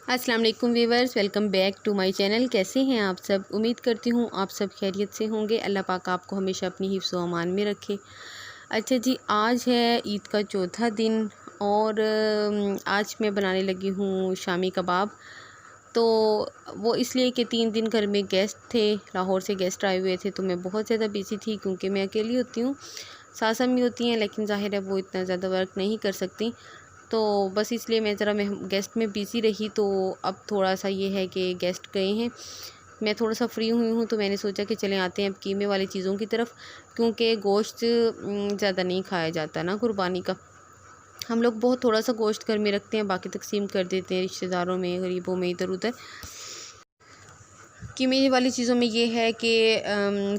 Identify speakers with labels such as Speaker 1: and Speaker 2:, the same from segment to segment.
Speaker 1: अस्सलाम वालेकुम viewers, welcome back to my channel. कैसे हैं आप सब? उम्मीद करती हूँ आप सब खैरियत से होंगे। अल्लाह पाक आपको हमेशा अपनी हिफ्ज़ व अमान में रखे। अच्छा जी, आज है ईद का चौथा दिन और आज मैं बनाने लगी हूँ शामी कबाब। तो वो इसलिए कि 3 दिन घर में गेस्ट थे, लाहौर से गेस्ट आए हुए थे, तो मैं बहुत ज़्यादा बिज़ी थी क्योंकि मैं अकेली होती हूँ। सास अम्मी होती हैं लेकिन ज़ाहिर है वो इतना ज़्यादा वर्क नहीं कर सकती, तो बस इसलिए मैं गेस्ट में बिज़ी रही। तो अब थोड़ा-सा ये है कि गेस्ट गए हैं, मैं थोड़ा-सा फ्री हुई हूँ, तो मैंने सोचा कि चलें आते हैं अब कीमे वाली चीज़ों की तरफ, क्योंकि गोश्त ज़्यादा नहीं खाया जाता ना कुर्बानी का। हम लोग बहुत थोड़ा-सा गोश्त घर में रखते हैं, बाकी तकसीम कर देते हैं रिश्तेदारों में, गरीबों में, इधर-उधर। कीमे वाली चीज़ों में ये है कि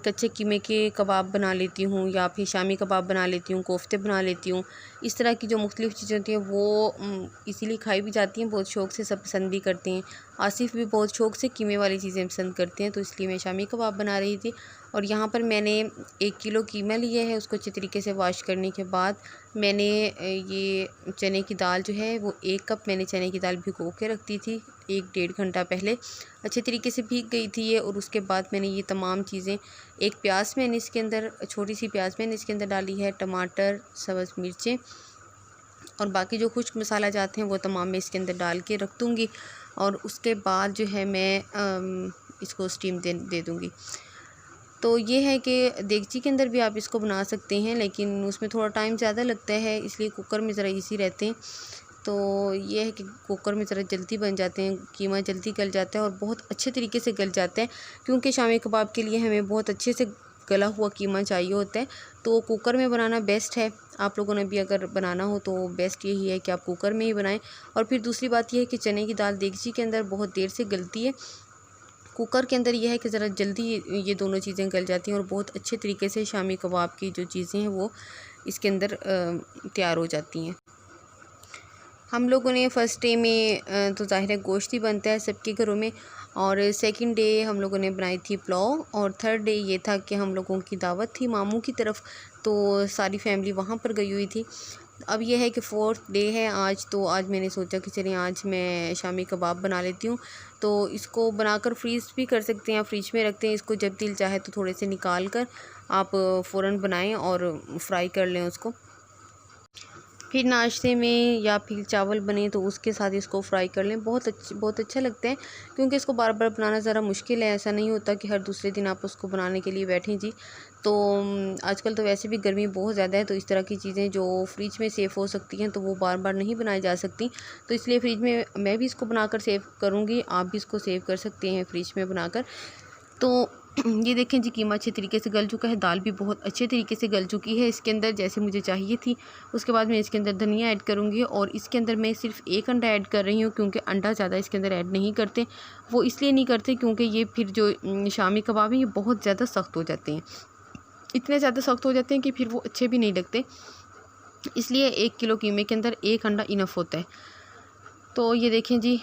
Speaker 1: कच्चे कीमे के कबाब बना लेती हूँ या फिर शामी कबाब बना लेती हूँ, कोफ्ते बना लेती हूँ। इस तरह की जो मुख्तलिफ़ चीज़ें होती हैं वो इसीलिए खाई भी जाती हैं, बहुत शौक़ से सब पसंद भी करते हैं। आसिफ़ भी बहुत शौक़ से कीमे वाली चीज़ें पसंद करते हैं, तो इसलिए मैं शामी कबाब बना रही थी। और यहाँ पर मैंने 1 किलो कीमा लिया है, उसको अच्छे तरीके से वॉश करने के बाद मैंने ये चने की दाल जो है वो 1 कप मैंने चने की दाल भिगो के रख दी थी 1 डेढ़ घंटा पहले। अच्छे तरीके से भीग गई थी ये, और उसके बाद मैंने ये तमाम चीज़ें, एक प्याज मैंने इसके अंदर, छोटी सी प्याज मैंने इसके अंदर डाली है, टमाटर, सब्ज़ मिर्चें और बाकी जो खुश्क मसाला जाते हैं वो तमाम मैं इसके अंदर डाल के रख दूँगी। और उसके बाद जो है मैं इसको स्टीम दे दूँगी। तो ये है कि देगची के अंदर भी आप इसको बना सकते हैं, लेकिन उसमें थोड़ा टाइम ज़्यादा लगता है, इसलिए कुकर में ज़रा इजी रहते हैं। तो ये है कि कुकर में ज़रा जल्दी बन जाते हैं, कीमा जल्दी गल जाता है और बहुत अच्छे तरीके से गल जाता है, क्योंकि शामी कबाब के लिए हमें बहुत अच्छे से गला हुआ कीमा चाहिए होता है। तो कुकर में बनाना बेस्ट है। आप लोगों ने भी अगर बनाना हो तो बेस्ट यही है कि आप कुकर में ही बनाएं। और फिर दूसरी बात यह है कि चने की दाल देगची के अंदर बहुत देर से गलती है, कुकर के अंदर यह है कि ज़रा जल्दी ये दोनों चीज़ें गल जाती हैं और बहुत अच्छे तरीके से शामी कबाब की जो चीज़ें हैं वो इसके अंदर तैयार हो जाती हैं। हम लोगों ने फ़र्स्ट डे में तो ज़ाहिर है गोश्त ही बनता है सबके घरों में, और सेकंड डे हम लोगों ने बनाई थी पुलाव, और थर्ड डे ये था कि हम लोगों की दावत थी मामू की तरफ, तो सारी फैमिली वहाँ पर गई हुई थी। अब यह है कि फोर्थ डे है आज, तो आज मैंने सोचा कि चलिए आज मैं शामी कबाब बना लेती हूँ। तो इसको बनाकर फ्रीज़ भी कर सकते हैं, फ्रिज में रखते हैं इसको, जब दिल चाहे तो थोड़े से निकाल कर आप फ़ौरन बनाएं और फ्राई कर लें उसको। फिर नाश्ते में या फिर चावल बने तो उसके साथ इसको फ्राई कर लें, बहुत अच्छा लगता है, क्योंकि इसको बार बार बनाना ज़रा मुश्किल है। ऐसा नहीं होता कि हर दूसरे दिन आप उसको बनाने के लिए बैठें जी। तो आजकल तो वैसे भी गर्मी बहुत ज़्यादा है, तो इस तरह की चीज़ें जो फ्रिज में सेफ़ हो सकती हैं तो वो बार बार नहीं बनाई जा सकती, तो इसलिए फ्रिज में मैं भी इसको बनाकर सेव करूँगी, आप भी इसको सेव कर सकते हैं फ्रिज में बनाकर। तो ये देखें जी, कीमा अच्छे तरीके से गल चुका है, दाल भी बहुत अच्छे तरीके से गल चुकी है इसके अंदर, जैसे मुझे चाहिए थी। उसके बाद मैं इसके अंदर धनिया ऐड करूँगी, और इसके अंदर मैं सिर्फ 1 अंडा ऐड कर रही हूँ, क्योंकि अंडा ज़्यादा इसके अंदर ऐड नहीं करते। वो इसलिए नहीं करते क्योंकि ये फिर जो शामी कबाब हैं ये बहुत ज़्यादा सख्त हो जाते हैं, इतने ज़्यादा सख्त हो जाते हैं कि फिर वो अच्छे भी नहीं लगते, इसलिए 1 किलो कीमे के अंदर 1 अंडा इनफ होता है। तो ये देखें जी,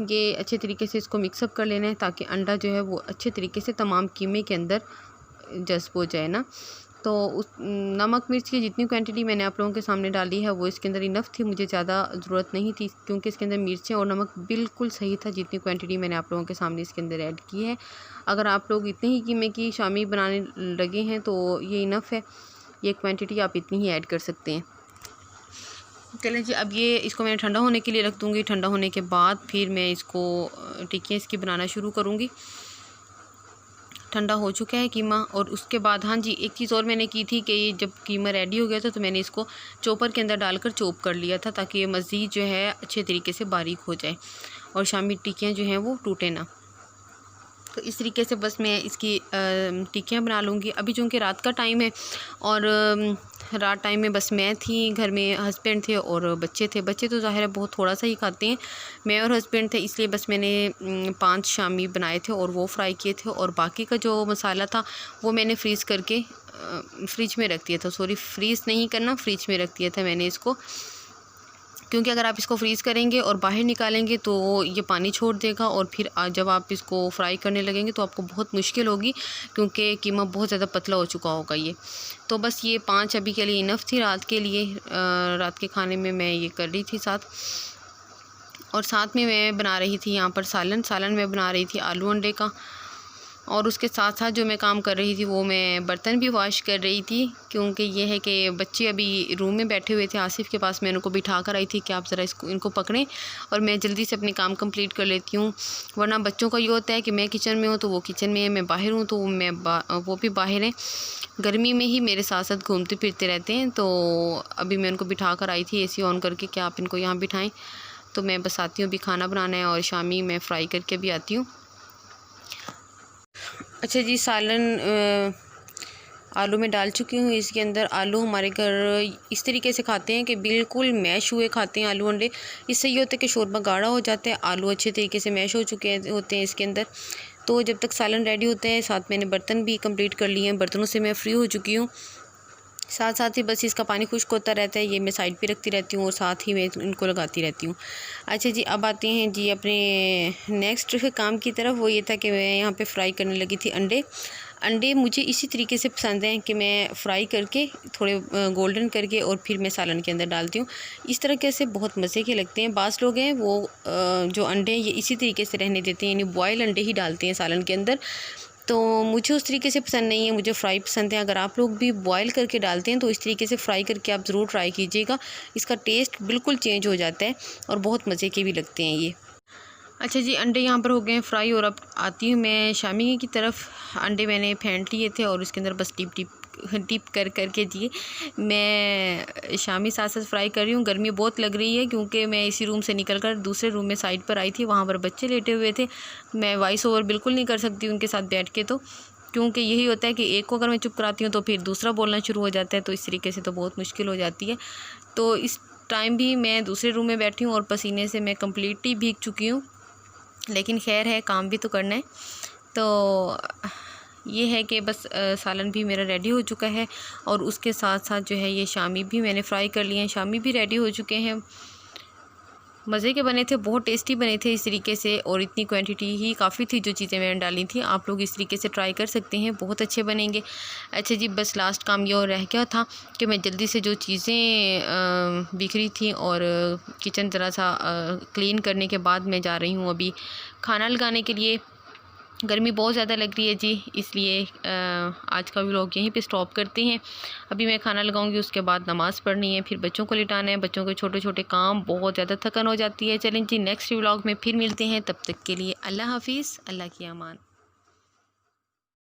Speaker 1: ये अच्छे तरीके से इसको मिक्सअप कर लेना है ताकि अंडा जो है वो अच्छे तरीके से तमाम कीमे के अंदर जज़्ब हो जाए ना। तो उस नमक मिर्च की जितनी क्वांटिटी मैंने आप लोगों के सामने डाली है वो इसके अंदर इनफ थी, मुझे ज़्यादा ज़रूरत नहीं थी, क्योंकि इसके अंदर मिर्चें और नमक बिल्कुल सही था जितनी क्वांटिटी मैंने आप लोगों के सामने इसके अंदर ऐड की है। अगर आप लोग इतने ही कीमे की शामी बनाने लगे हैं तो ये इनफ है, ये क्वान्टिटी आप इतनी ही ऐड कर सकते हैं। चलें जी, अब ये इसको मैंने ठंडा होने के लिए रख दूँगी। ठंडा होने के बाद फिर मैं इसको टिक्कियाँ इसकी बनाना शुरू करूँगी। ठंडा हो चुका है कीमा, और उसके बाद हाँ जी, एक चीज़ और मैंने की थी कि ये जब कीमा रेडी हो गया था तो मैंने इसको चॉपर के अंदर डालकर चॉप कर लिया था, ताकि ये मज़ीद जो है अच्छे तरीके से बारीक हो जाए और शामी टिक्कियाँ जो हैं वो टूटे ना। तो इस तरीके से बस मैं इसकी टिक्कियाँ बना लूँगी। अभी चूँकि रात का टाइम है, और रात टाइम में बस मैं थी घर में, हस्बैंड थे और बच्चे थे। बच्चे तो ज़ाहिर है बहुत थोड़ा सा ही खाते हैं, मैं और हस्बैंड थे, इसलिए बस मैंने 5 शामी बनाए थे और वो फ्राई किए थे, और बाकी का जो मसाला था वो मैंने फ्रीज़ करके फ्रिज में रख दिया था। सॉरी, फ्रीज़ नहीं करना, फ्रिज में रख दिया था मैंने इसको, क्योंकि अगर आप इसको फ्रीज़ करेंगे और बाहर निकालेंगे तो ये पानी छोड़ देगा, और फिर जब आप इसको फ्राई करने लगेंगे तो आपको बहुत मुश्किल होगी, क्योंकि कीमा बहुत ज़्यादा पतला हो चुका होगा ये। तो बस ये 5 अभी के लिए इनफ थी रात के लिए, रात के खाने में मैं ये कर रही थी साथ। और साथ में मैं बना रही थी यहाँ पर सालन मैं बना रही थी आलू अंडे का। और उसके साथ साथ जो मैं काम कर रही थी वो मैं बर्तन भी वॉश कर रही थी, क्योंकि ये है कि बच्चे अभी रूम में बैठे हुए थे आसिफ़ के पास। मैं उनको बिठा कर आई थी कि आप ज़रा इनको पकड़ें और मैं जल्दी से अपने काम कंप्लीट कर लेती हूँ। वरना बच्चों का ये होता है कि मैं किचन में हूँ तो वो किचन में है, मैं बाहर हूँ तो वो भी बाहर हैं। गर्मी में ही मेरे साथ साथ घूमते फिरते रहते हैं। तो अभी मैं उनको बिठा कर आई थी AC ऑन करके कि आप इनको यहाँ बिठाएँ। तो मैं बस आती हूँ, अभी खाना बनाना है और शामी मैं फ्राई करके भी आती हूँ। अच्छा जी, सालन आलू में डाल चुकी हूँ। इसके अंदर आलू हमारे घर इस तरीके से खाते हैं कि बिल्कुल मैश हुए खाते हैं आलू अंडे। इससे ये होता है कि शोरबा गाढ़ा हो जाता है, आलू अच्छे तरीके से मैश हो चुके होते हैं इसके अंदर। तो जब तक सालन रेडी होता है, साथ मैंने बर्तन भी कंप्लीट कर लिए हैं, बर्तनों से मैं फ्री हो चुकी हूँ। साथ साथ ही बस इसका पानी खुश्क होता रहता है, ये मैं साइड पे रखती रहती हूँ और साथ ही मैं इनको लगाती रहती हूँ। अच्छा जी, अब आते हैं जी अपने नेक्स्ट काम की तरफ। वो ये था कि मैं यहाँ पे फ्राई करने लगी थी अंडे मुझे इसी तरीके से पसंद हैं कि मैं फ्राई करके थोड़े गोल्डन करके और फिर मैं सालन के अंदर डालती हूँ। इस तरीके से बहुत मज़े के लगते हैं। बास लोग हैं वो जो अंडे ये इसी तरीके से रहने देते हैं, यानी बॉयल अंडे ही डालते हैं सालन के अंदर। तो मुझे उस तरीके से पसंद नहीं है, मुझे फ़्राई पसंद है। अगर आप लोग भी बॉयल करके डालते हैं तो इस तरीके से फ़्राई करके आप ज़रूर ट्राई कीजिएगा, इसका टेस्ट बिल्कुल चेंज हो जाता है और बहुत मज़े के भी लगते हैं ये। अच्छा जी, अंडे यहाँ पर हो गए हैं फ्राई और अब आती हूँ मैं शामी की तरफ। अंडे मैंने फेंट लिए थे और उसके अंदर बस टिप कर के जी मैं शामी साथ साथ फ्राई कर रही हूँ। गर्मी बहुत लग रही है क्योंकि मैं इसी रूम से निकल कर दूसरे रूम में साइड पर आई थी, वहाँ पर बच्चे लेटे हुए थे। मैं वॉइस ओवर बिल्कुल नहीं कर सकती उनके साथ बैठ के, तो क्योंकि यही होता है कि एक को अगर मैं चुप कराती हूँ तो फिर दूसरा बोलना शुरू हो जाता है, तो इस तरीके से तो बहुत मुश्किल हो जाती है। तो इस टाइम भी मैं दूसरे रूम में बैठी हूँ और पसीने से मैं कम्प्लीटली भीग चुकी हूँ, लेकिन खैर है, काम भी तो करना है। तो ये है कि बस सालन भी मेरा रेडी हो चुका है और उसके साथ साथ जो है ये शामी भी मैंने फ्राई कर लिए हैं, शामी भी रेडी हो चुके हैं। मज़े के बने थे, बहुत टेस्टी बने थे इस तरीके से, और इतनी क्वांटिटी ही काफ़ी थी जो चीज़ें मैंने डाली थी। आप लोग इस तरीके से ट्राई कर सकते हैं, बहुत अच्छे बनेंगे। अच्छा जी, बस लास्ट काम ये और रह गया था कि मैं जल्दी से जो चीज़ें बिखरी थी और किचन ज़रा सा क्लीन करने के बाद मैं जा रही हूँ अभी खाना लगाने के लिए। गर्मी बहुत ज़्यादा लग रही है जी, इसलिए आज का व्लॉग यहीं पे स्टॉप करते हैं। अभी मैं खाना लगाऊंगी, उसके बाद नमाज़ पढ़नी है, फिर बच्चों को लिटाना है। बच्चों के छोटे छोटे काम, बहुत ज़्यादा थकन हो जाती है। चलें जी, नेक्स्ट व्लॉग में फिर मिलते हैं, तब तक के लिए अल्लाह हाफिज़, अल्लाह की अमान।